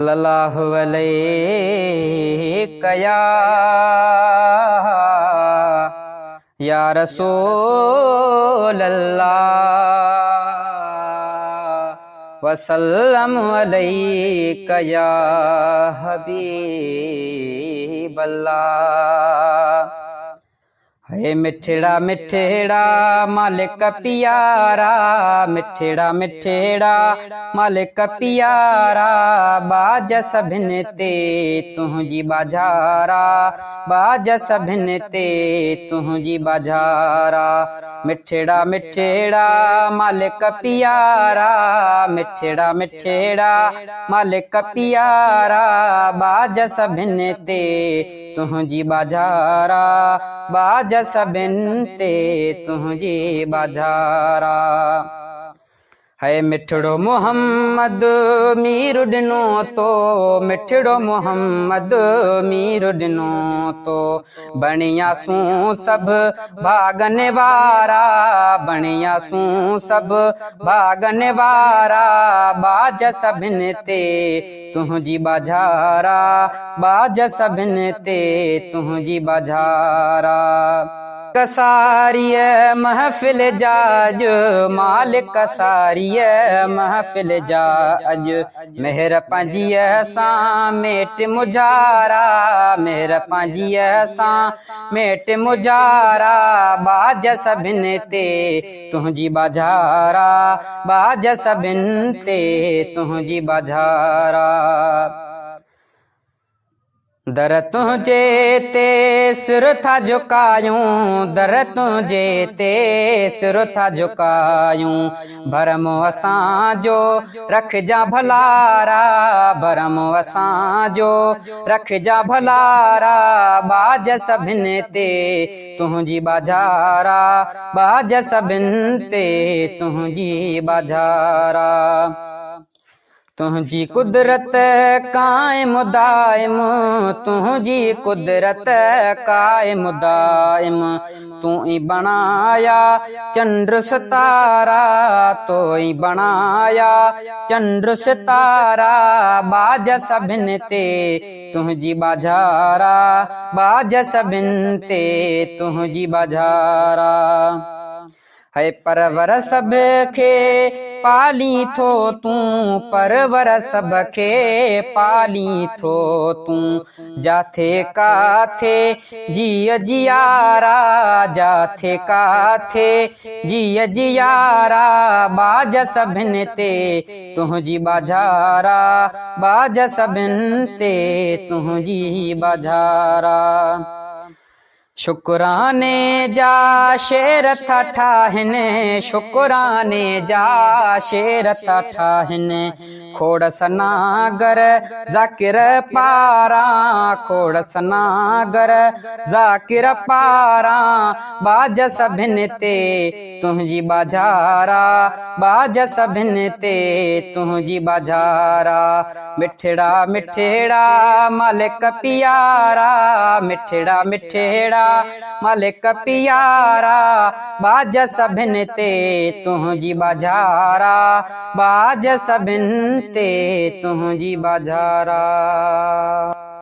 सल्लल्लाहु अलैहि या रसूल अल्लाह वसल्लम अलैका या हबीब अल्लाह। है मिठड़ा मिठड़ा मालिक प्यारा, मिठड़ा मिठड़ा मालिक प्यारा, बाज सभिन ते तुझी बाजारा, बाज सभिन ते तुझी बाजारा। मिठड़ा मिठड़ा मालिक प्यारा, मिठड़ा मिठड़ा मालिक प्यारा, बाज सभिन ते तुझी बाजारा, बाज सभिन ते तुझी बाजारा। है मिठड़ो मोहम्मद मीर ॾिनो तो, मिठड़ो मोहम्मद मीर ॾिनो तो, बणियासूं सभु भागन वारा, बणियासूं सभु भागन वारा, बाज सभिन ते तुझी बाजारा, बाज सभिन ते तुझी बाजारा। कसारिय महफिल जाज मालिक सारिय महफिल जाज, मेहर पंजीय सां मेट मुजारा, मेहर पंजीय सां मेट मुजारा, बाज सभिन ते तुझी बाजारा, बाज सभिन ते तुझी बाजारा। दर तुझे ते सिर था झुकायूं, दर तुझे ते सिर था झुकायूं, भरमो असांजो रखजा भलारा, भरमो असांजो रखजा भलारा, बाज सभिन ते तुझी बाजारा, बाज सभिन ते तुझी बाजारा। तुझी कुदरत कायम दायम, तुझी कुदरत कायम दायम, तू ही बनाया चंद्र सितारा, तो ही बनाया चंद्र सितारा, बाज सभिन ते तुझी बाजारा, बाज सभिन ते तुझी बाजारा। है परवर सब खे पाली थो तूं, परवर सब खे पाली थो तूं, जाथे काथे जिय जियारा, जाथे काथे जिय जियारा, बाज सभिन ते तुझी बाजारा, बाज सभिन ते तुझी बाजारा। शुक्राने जा शेर था ठाहिन, शुक्राने जा शेर था ठाहिन, खोड़ सनागर ज़ाकिर पारा, खोड़ सनागर ज़ाकिर पारा, बाज सभिन ते तुझी बाजारा, बाज सभिन ते तुझी बाजारा। मिठड़ा मिठड़ा मालिक प्यारा, मिठड़ा मिठड़ा मालिक प्यारा, बाज सभिन ते तुझी बाजारा, बाज सभिन ते तुझी बाजारा।